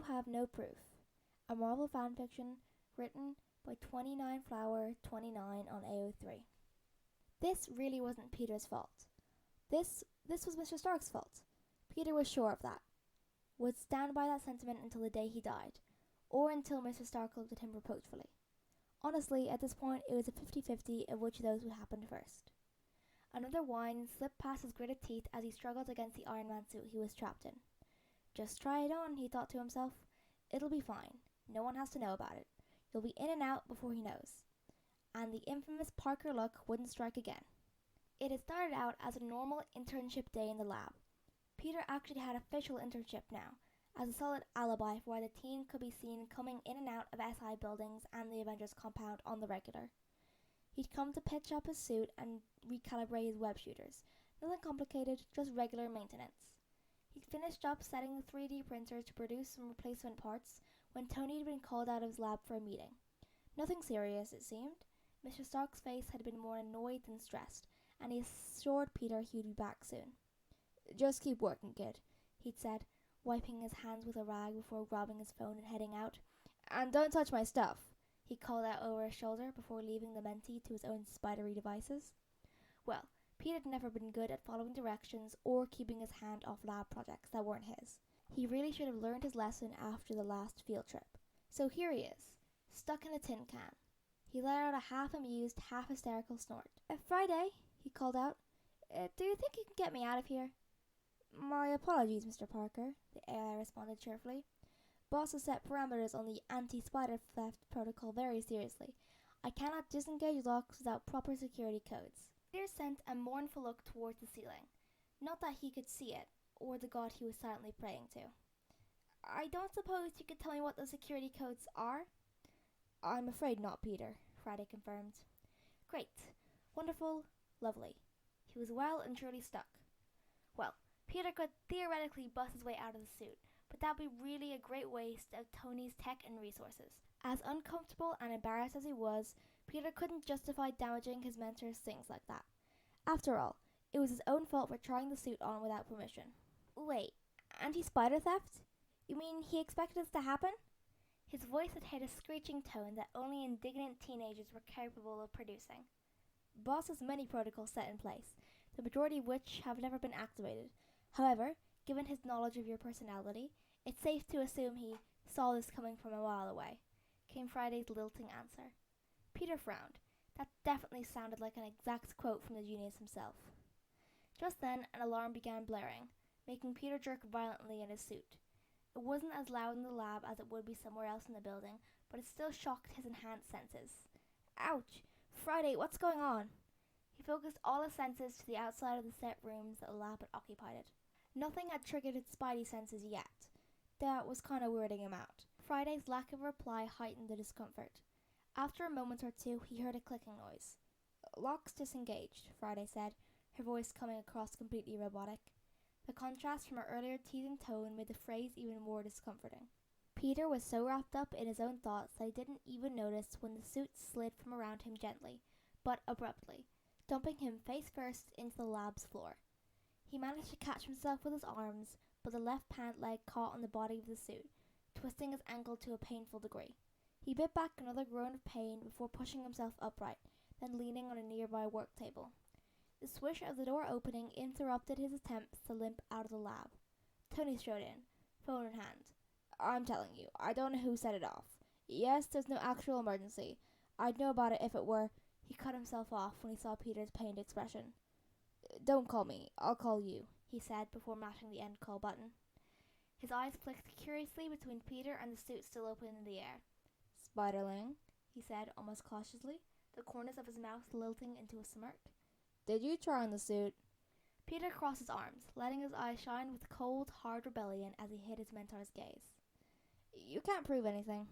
You Have No Proof, a Marvel fanfiction written by 29flower29 on AO3. This really wasn't Peter's fault. This was Mr. Stark's fault. Peter was sure of that. Would stand by that sentiment until the day he died, or until Mr. Stark looked at him reproachfully. Honestly, at this point, it was a 50-50 of which of those would happen first. Another whine slipped past his gritted teeth as he struggled against the Iron Man suit he was trapped in. Just try it on, he thought to himself. It'll be fine. No one has to know about it. You'll be in and out before he knows. And the infamous Parker luck wouldn't strike again. It had started out as a normal internship day in the lab. Peter actually had official internship now, as a solid alibi for why the teen could be seen coming in and out of SI buildings and the Avengers compound on the regular. He'd come to pitch up his suit and recalibrate his web shooters. Nothing complicated, just regular maintenance. He'd finished up setting the 3D printer to produce some replacement parts when Tony had been called out of his lab for a meeting. Nothing serious, it seemed. Mr. Stark's face had been more annoyed than stressed, and he assured Peter he'd be back soon. "Just keep working, kid," he'd said, wiping his hands with a rag before grabbing his phone and heading out. "And don't touch my stuff," he called out over his shoulder before leaving the mentee to his own spidery devices. Well, Pete had never been good at following directions or keeping his hand off lab projects that weren't his. He really should have learned his lesson after the last field trip. So here he is, stuck in a tin can. He let out a half-amused, half-hysterical snort. "Friday," he called out. "Do you think you can get me out of here?" "My apologies, Mr. Parker," the AI responded cheerfully. "Boss has set parameters on the anti-spider theft protocol very seriously. I cannot disengage locks without proper security codes." Peter sent a mournful look towards the ceiling. Not that he could see it, or the god he was silently praying to. "I don't suppose you could tell me what those security codes are?" "I'm afraid not, Peter," Friday confirmed. Great. Wonderful. Lovely. He was well and truly stuck. Well, Peter could theoretically bust his way out of the suit, but that would be really a great waste of Tony's tech and resources. As uncomfortable and embarrassed as he was, Peter couldn't justify damaging his mentor's things like that. After all, it was his own fault for trying the suit on without permission. "Wait, anti-spider theft? You mean he expected this to happen?" His voice had hit a screeching tone that only indignant teenagers were capable of producing. "Boss has many protocols set in place, the majority of which have never been activated. However, given his knowledge of your personality, it's safe to assume he saw this coming from a mile away," came Friday's lilting answer. Peter frowned. That definitely sounded like an exact quote from the genius himself. Just then, an alarm began blaring, making Peter jerk violently in his suit. It wasn't as loud in the lab as it would be somewhere else in the building, but it still shocked his enhanced senses. "Ouch! Friday, what's going on?" He focused all his senses to the outside of the set rooms that the lab had occupied. Nothing had triggered his spidey senses yet. That was kind of weirding him out. Friday's lack of reply heightened the discomfort. After a moment or two, he heard a clicking noise. "Lock's disengaged," Friday said, her voice coming across completely robotic. The contrast from her earlier teasing tone made the phrase even more discomforting. Peter was so wrapped up in his own thoughts that he didn't even notice when the suit slid from around him gently, but abruptly, dumping him face first into the lab's floor. He managed to catch himself with his arms, but the left pant leg caught on the body of the suit, twisting his ankle to a painful degree. He bit back another groan of pain before pushing himself upright, then leaning on a nearby work table. The swish of the door opening interrupted his attempts to limp out of the lab. Tony strode in, phone in hand. "I'm telling you, I don't know who set it off. Yes, there's no actual emergency. I'd know about it if it were—" He cut himself off when he saw Peter's pained expression. "Don't call me, I'll call you," he said before mashing the end call button. His eyes flicked curiously between Peter and the suit still open in the air. "Spiderling," he said almost cautiously, the corners of his mouth lilting into a smirk. "Did you try on the suit?" Peter crossed his arms, letting his eyes shine with cold, hard rebellion as he hit his mentor's gaze. "You can't prove anything."